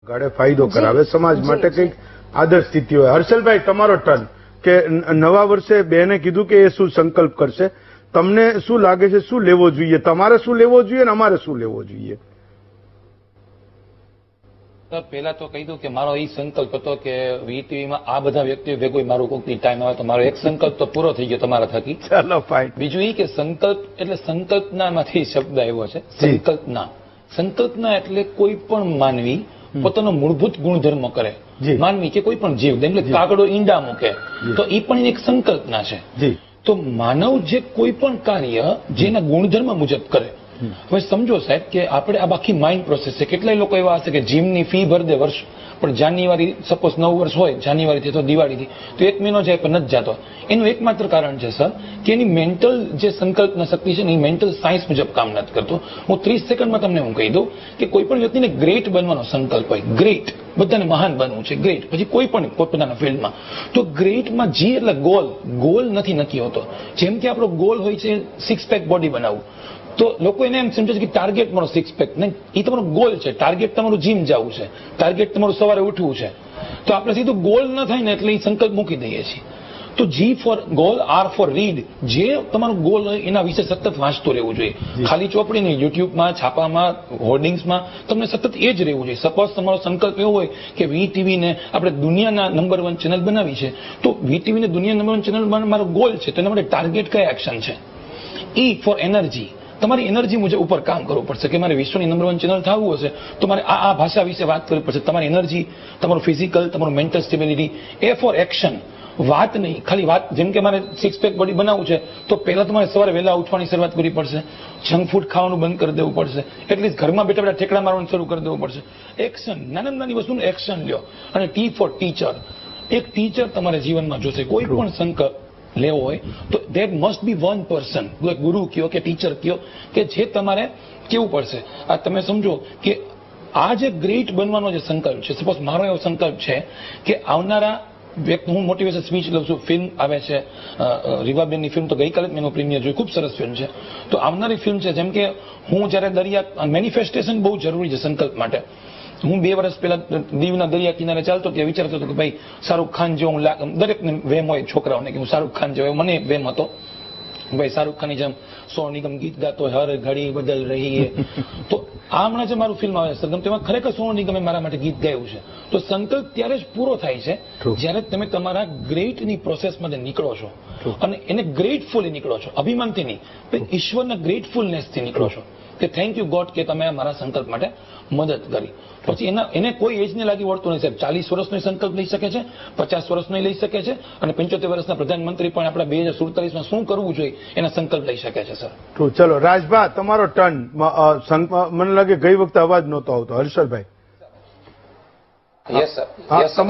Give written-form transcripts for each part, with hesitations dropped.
ગાડે ફાયદો કરાવે, સમાજ માટે કંઈક આદર્શ સ્થિતિ હોય. હર્ષલભાઈ, તમારો ટર્ન. કે નવા વર્ષે બેને કીધું કે એ શું સંકલ્પ કરશે, તમને શું લાગે છે, શું લેવો જોઈએ? તમારે શું લેવો જોઈએ ને અમારે શું લેવો જોઈએ? પહેલા તો કહી દઉં કે મારો એ સંકલ્પ હતો કે વીટીવીમાં આ બધા વ્યક્તિઓ ભેગો મારું કોઈક ટાઈમ આવે તો મારો એક સંકલ્પ તો પૂરો થઈ ગયો તમારા થકી. ચાલો ફાઇન. બીજું એ કે સંકલ્પ એટલે સંકલ્પનામાંથી શબ્દ આવ્યો છે. સંકલ્પના, સંકલ્પના એટલે કોઈ પણ માનવી પોતાનો મૂળભૂત ગુણધર્મ કરે. માનવી કે કોઈ પણ જીવ, એટલે કાગડો ઈંડા મૂકે તો એ પણ એક સંકલ્પના છે. તો માનવ જે કોઈ પણ કાર્ય જેના ગુણધર્મ મુજબ કરે. હવે સમજો સાહેબ કે આપણે આ બાકી માઇન્ડ પ્રોસેસ છે. કેટલાય લોકો એવા હશે કે જીમની ફી ભર દે વર્ષ, પણ જાન્યુઆરી સપોઝ 9 વર્ષ હોય, જાન્યુઆરીથી તો દિવાળીથી તો 1 મહિનો જાય પણ નથી જતો. એનું એકમાત્ર કારણ છે સર કે એની મેન્ટલ જે સંકલ્પના શક્તિ છે ને એ મેન્ટલ સાયન્સ મુજબ કામ નથી કરતું. હું 30 સેકન્ડમાં તમને હું કહી દઉં કે કોઈ પણ વ્યક્તિને ગ્રેટ બનવાનો સંકલ્પ હોય, ગ્રેટ, બધાને મહાન બનવું છે, ગ્રેટ, પછી કોઈ પણ પોતપોતાના ફિલ્ડમાં, તો ગ્રેટમાં જી એટલે ગોલ, ગોલ નથી નક્કી હોતો. જેમ કે આપણો ગોલ હોય છે 6 પેક બોડી બનાવવું, તો લોકો એને એમ સમજે છે કે ટાર્ગેટ મારો 6 પેક, નહીં, એ તમારો ગોલ છે. ટાર્ગેટ તમારું જીમ જવું છે, ટાર્ગેટ તમારું સવારે ઉઠવું છે. તો આપણે સીધું ગોલ ન થાય ને એટલે એ સંકલ્પ મૂકી દઈએ છીએ. તો G for goal, R for read. જે તમારું ગોલ હોય એના વિશે સતત વાંચતું રહેવું જોઈએ. ખાલી ચોપડી નહીં, યુટ્યુબમાં, છાપામાં, હોર્ડિંગ્સમાં તમને સતત એ જ રહેવું જોઈએ. સપોઝ તમારો સંકલ્પ એવો હોય કે વીટીવીને આપણે દુનિયાના નંબર 1 ચેનલ બનાવી છે, તો વીટીવીને દુનિયા નંબર 1 ચેનલ મારો ગોલ છે, તો એના માટે ટાર્ગેટ કયા એક્શન છે. E for energy. તમારી એનર્જી મુજબ ઉપર કામ કરવું પડશે કે મારે વિશ્વની નંબર 1 ચેનલ થવું હશે તો મારે આ ભાષા વિશે વાત કરવી પડશે. તમારી એનર્જી, તમારું ફિઝિકલ, તમારું mental stability. A for action. વાત નહીં, ખાલી વાત. જેમ કે મારે 6 પેક બોડી બનાવવું છે તો પહેલા તમારે સવારે વહેલા ઉઠવાની શરૂઆત કરવી પડશે, જંક ફૂડ ખાવાનું બંધ કરી દેવું પડશે, એટલીસ્ટ ઘરમાં બેઠા બેઠા ઠેકડા મારવાનું શરૂ કરી દેવું પડશે. એક્શન, નાનામાં નાની વસ્તુનું એક્શન લ્યો. અને ટી ફોર ટીચર. એક ટીચર તમારે જીવનમાં જોશે. કોઈ પણ સંકલ્પ લેવો હોય તો there must be one person, ગુરુ કયો કે ટીચર કયો, કે જે તમારે કેવું પડશે. આ તમે સમજો કે આ જે ગ્રેટ બનવાનો જે સંકલ્પ છે, સપોઝ મારો એવો સંકલ્પ છે કે આવનારા વ્યક્તિ, હું મોટિવેશન સ્પીચ લઉં છું, ફિલ્મ આવે છે રીવાબેનની ફિલ્મ, તો ગઈકાલે જ મેં એનું પ્રીમિયર જોયું, ખૂબ સરસ ફિલ્મ છે. તો આવનારી ફિલ્મ છે, જેમ કે હું જ્યારે દરિયા, મેનિફેસ્ટેશન બહુ જરૂરી છે સંકલ્પ માટે. હું 2 વર્ષ પહેલા દીવના દરિયા કિનારે ચાલતો ત્યાં વિચારતો હતો કે ભાઈ શાહરૂખ ખાન જેવો હું, દરેકને વેમ હોય છોકરાઓને કે હું શાહરૂખ ખાન જેવો, મને વેમ હતો ભાઈ શાહરૂખ ખાનની જેમ સોનુ નિગમ ગીત ગાતો હર ઘડી બદલ રહી. તો આ હમણાં જે મારું ફિલ્મ આવે સરગમ, તેમાં ખરેખર સોનુ નિગમે મારા માટે ગીત ગાયું છે. તો સંકલ્પ ત્યારે જ પૂરો થાય છે જ્યારે તમે તમારા ગ્રેટની પ્રોસેસમાંથી નીકળો છો અને એને ગ્રેટફુલી નીકળો છો, અભિમાનથી નહીં, ઈશ્વરના ગ્રેટફુલનેસથી નીકળો છો કે થેન્ક યુ ગોડ કે તમે મારા સંકલ્પ માટે મદદ કરી. પછી એને કોઈ એજને લાગી વળતું નહીં સાહેબ. 40 વર્ષનો સંકલ્પ લઈ શકે છે, 50 વર્ષનો લઈ શકે છે, અને 75 વર્ષના પ્રધાનમંત્રી પણ આપણા 2047માં શું કરવું જોઈએ એના સંકલ્પ લઈ શકે છે સર. ચલો રાજભા, તમારો ટર્ન. મને લાગે ગઈ વખતે અવાજ નહોતો આવતો. હર્ષલભાઈ. Yes sir.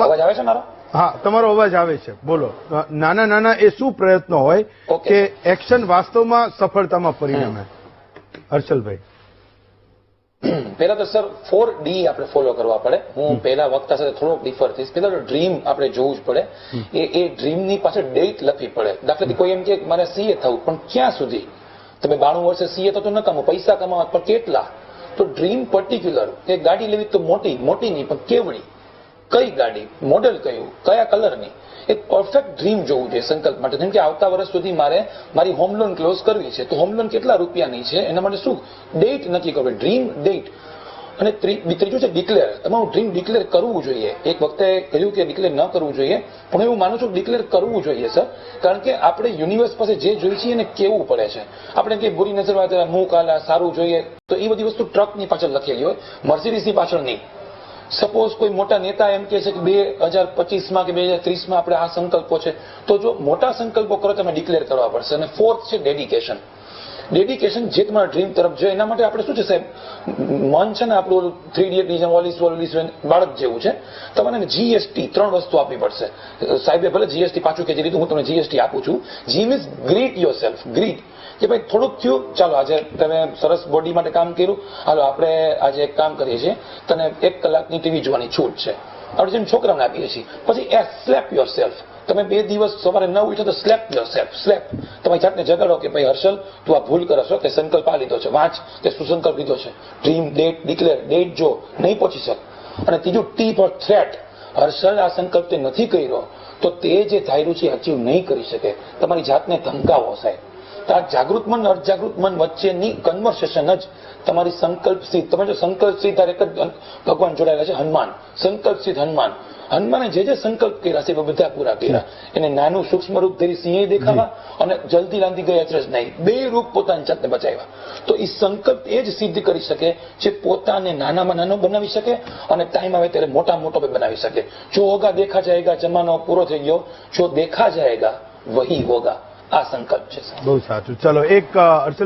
અવાજ આવે છે મારો? હા, તમારો અવાજ આવે છે, બોલો. નાના નાના એ શું પ્રયત્નો હોય કે એક્શન વાસ્તવમાં સફળતામાં પરિણમે? હર્ષલભાઈ. પહેલા તો સર 4D આપણે ફોલો કરવા પડે. હું પહેલા વક્તા સાથે થોડોક ડિફર થઈશ. પહેલા તો ડ્રીમ આપણે જોવું જ પડે. એ ડ્રીમની પાછળ ડેટ લખવી પડે. દાખલાથી કોઈ એમ કે મારે સીએ થવું, પણ ક્યાં સુધી? તમે 92 વર્ષે સીએ તો ન કમાવો, પૈસા કમાવા પણ કેટલા? તો ડ્રીમ પર્ટિક્યુલર. એક ગાડી લેવી તો મોટી નહીં, પણ કેવડી, કઈ ગાડી, મોડેલ કયું, કયા કલરની, એક પરફેક્ટ ડ્રીમ જોવું જોઈએ સંકલ્પ માટે. જેમ કે આવતા વર્ષ સુધી મારે મારી હોમ લોન ક્લોઝ કરવી છે, તો હોમ લોન કેટલા રૂપિયાની છે એના માટે શું ડેટ નક્કી કરવી, ડ્રીમ ડેટ. અને ત્રીજું છે ડિક્લેર. તમારું ડ્રીમ ડિક્લેર કરવું જોઈએ. એક વખતે કહ્યું કે ડિક્લેર ન કરવું જોઈએ, પણ એવું માનું છું ડિક્લેર કરવું જોઈએ સર. કારણ કે આપણે યુનિવર્સ પાસે જે જોઈએ છે એને કેવું પડે છે. આપણે કઈ બુરી નજર વાત, મું કાલા, સારું જોઈએ, તો એ બધી વસ્તુ ટ્રકની પાછળ લખેલી હોય, મર્સિડીઝની પાછળ નહીં. સપોઝ કોઈ મોટા નેતા એમ કે છે કે 2025માં કે 2030માં આપણે આ સંકલ્પો છે, તો જો મોટા સંકલ્પો કરો તમે ડિક્લેર કરવા પડશે. અને 4th છે ડેડિકેશન. ડેડિકેશન જે તમારા ડ્રીમ તરફ જોઈએ એના માટે આપણે શું છે સાહેબ, મન છે ને આપણું 3D ની જેમ બાળક જેવું છે. તમારે જીએસટી 3 વસ્તુ આપવી પડશે. સાહેબે ભલે જીએસટી પાછું કે જે રીતે હું તમને જીએસટી આપું છું. G means greet yourself. Greet કે ભાઈ થોડુંક થયું, ચાલો આજે તમે સરસ બોડી માટે કામ કર્યું, હાલો આપણે આજે એક કામ કરીએ છીએ, તને 1 કલાકની ટીવી જોવાની છૂટ છે, આપણે જેમ છોકરાઓને આપીએ છીએ. પછી સ્લેપ યોર સેલ્ફ. તમે 2 દિવસ સવારે ન ઉઠો તો સ્લેપ યોર સેલ્ફ. સ્લેપ. તમારી જાતને જગાડો કે ભાઈ હર્ષલ, તું આ ભૂલ કરો છો, કે સંકલ્પ આ લીધો છે, વાંચ કે શું સંકલ્પ લીધો છે. Dream, date, declare. ડેટ જો નહીં પહોંચી શક, અને ત્રીજું ટી ફોર થ્રેટ. હર્ષલ આ સંકલ્પ તે નથી કર્યો તો તે જે ધાર્યું છે અચીવ નહીં કરી શકે. તમારી જાતને ધમકાવો સાહેબ. તો આ જાગૃત મન અર્ધજાગૃત મન વચ્ચેની કન્વર્સેશન જ તમારી સંકલ્પ સિદ્ધ. તમે જો સંકલ્પ સિદ્ધ એક જ ભગવાન જોડાયેલા છે, હનુમાન. સંકલ્પ સિદ્ધ હનુમાન. હનુમાને જે સંકલ્પ કર્યા છે એ બધા પૂરા કર્યા. એને નાનું સૂક્ષ્મ રૂપ ધરી સિંહે દેખાવા અને જલ્દી રાંધી ગઈ અચરજ નહીં, 2 રૂપ પોતાની જાતને બચાવ્યા. તો એ સંકલ્પ એ જ સિદ્ધ કરી શકે જે પોતાને નાનામાં નાનો બનાવી શકે અને ટાઈમ આવે ત્યારે મોટા મોટો બનાવી શકે. જો હોગા દેખા જાયગા જમાનો પૂરો થઈ ગયો, જો દેખા જાયગા વહી હોગા. આ સંકલ્પ છે. બહુ સાચું. ચલો એક હર્ષલ